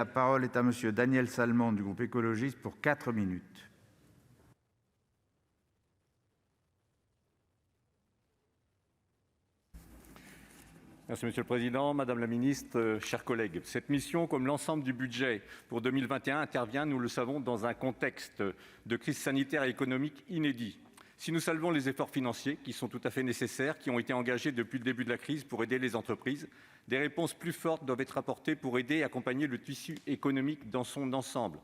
La parole est à Monsieur Daniel Salmon du groupe écologiste pour 4 minutes. Merci Monsieur le Président, Madame la Ministre, chers collègues. Cette mission, comme l'ensemble du budget pour 2021, intervient, nous le savons, dans un contexte de crise sanitaire et économique inédit. Si nous saluons les efforts financiers, qui sont tout à fait nécessaires, qui ont été engagés depuis le début de la crise pour aider les entreprises, des réponses plus fortes doivent être apportées pour aider et accompagner le tissu économique dans son ensemble.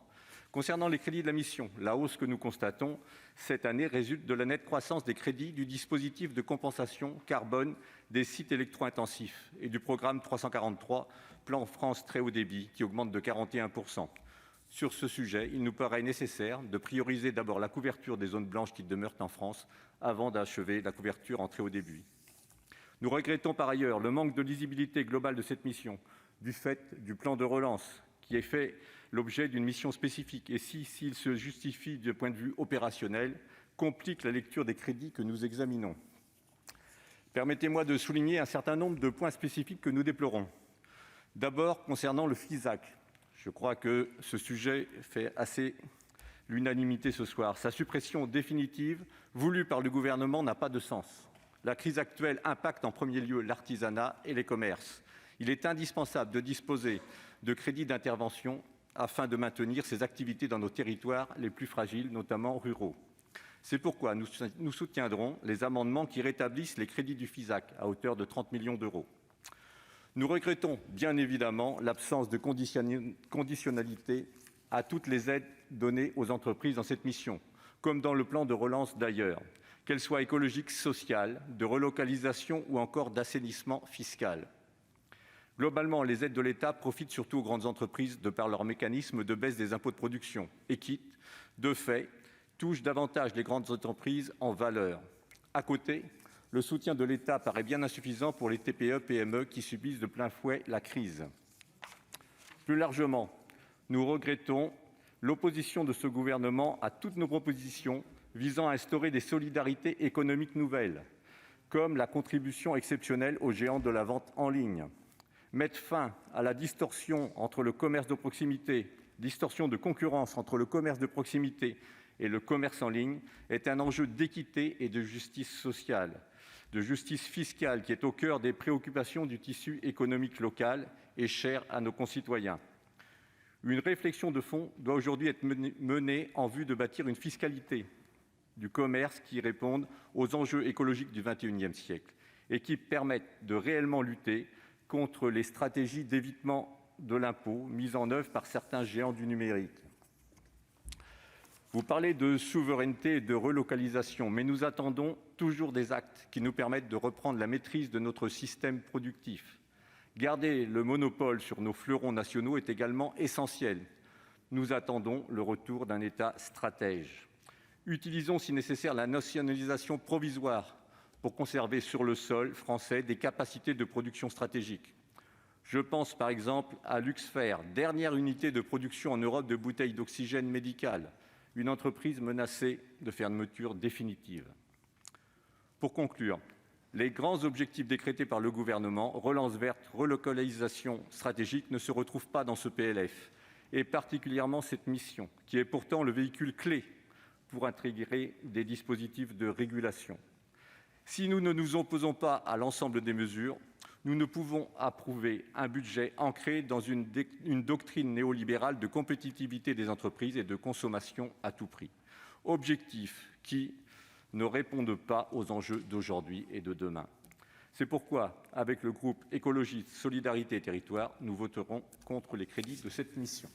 Concernant les crédits de la mission, la hausse que nous constatons cette année résulte de la nette croissance des crédits du dispositif de compensation carbone des sites électro-intensifs et du programme 343, Plan France Très Haut Débit, qui augmente de 41%. Sur ce sujet, il nous paraît nécessaire de prioriser d'abord la couverture des zones blanches qui demeurent en France avant d'achever la couverture en très haut débit. Nous regrettons par ailleurs le manque de lisibilité globale de cette mission, du fait du plan de relance, qui est fait l'objet d'une mission spécifique et s'il se justifie du point de vue opérationnel, complique la lecture des crédits que nous examinons. Permettez-moi de souligner un certain nombre de points spécifiques que nous déplorons. D'abord, concernant le FISAC, je crois que ce sujet fait assez l'unanimité ce soir. Sa suppression définitive, voulue par le gouvernement, n'a pas de sens. La crise actuelle impacte en premier lieu l'artisanat et les commerces. Il est indispensable de disposer de crédits d'intervention afin de maintenir ces activités dans nos territoires les plus fragiles, notamment ruraux. C'est pourquoi nous soutiendrons les amendements qui rétablissent les crédits du FISAC à hauteur de 30 millions d'euros. Nous regrettons bien évidemment l'absence de conditionnalité à toutes les aides données aux entreprises dans cette mission, comme dans le plan de relance d'ailleurs, qu'elles soient écologiques, sociales, de relocalisation ou encore d'assainissement fiscal. Globalement, les aides de l'État profitent surtout aux grandes entreprises de par leur mécanisme de baisse des impôts de production et quittent, de fait, touchent davantage les grandes entreprises en valeur. À côté, le soutien de l'État paraît bien insuffisant pour les TPE-PME qui subissent de plein fouet la crise. Plus largement, nous regrettons l'opposition de ce gouvernement à toutes nos propositions visant à instaurer des solidarités économiques nouvelles, comme la contribution exceptionnelle aux géants de la vente en ligne. Mettre fin à la distorsion entre le commerce de proximité, distorsion de concurrence entre le commerce de proximité et le commerce en ligne est un enjeu d'équité et de justice sociale, de justice fiscale qui est au cœur des préoccupations du tissu économique local et cher à nos concitoyens. Une réflexion de fond doit aujourd'hui être menée en vue de bâtir une fiscalité du commerce qui réponde aux enjeux écologiques du XXIe siècle et qui permette de réellement lutter contre les stratégies d'évitement de l'impôt mises en œuvre par certains géants du numérique. Vous parlez de souveraineté et de relocalisation, mais nous attendons toujours des actes qui nous permettent de reprendre la maîtrise de notre système productif. Garder le monopole sur nos fleurons nationaux est également essentiel. Nous attendons le retour d'un État stratège. Utilisons si nécessaire la nationalisation provisoire pour conserver sur le sol français des capacités de production stratégiques. Je pense par exemple à Luxfer, dernière unité de production en Europe de bouteilles d'oxygène médical, une entreprise menacée de fermeture définitive. Pour conclure, les grands objectifs décrétés par le gouvernement, relance verte, relocalisation stratégique, ne se retrouvent pas dans ce PLF, et particulièrement cette mission, qui est pourtant le véhicule clé pour intégrer des dispositifs de régulation. Si nous ne nous opposons pas à l'ensemble des mesures, nous ne pouvons approuver un budget ancré dans une doctrine néolibérale de compétitivité des entreprises et de consommation à tout prix. Objectifs qui ne répondent pas aux enjeux d'aujourd'hui et de demain. C'est pourquoi, avec le groupe Écologiste Solidarité et Territoires, nous voterons contre les crédits de cette mission.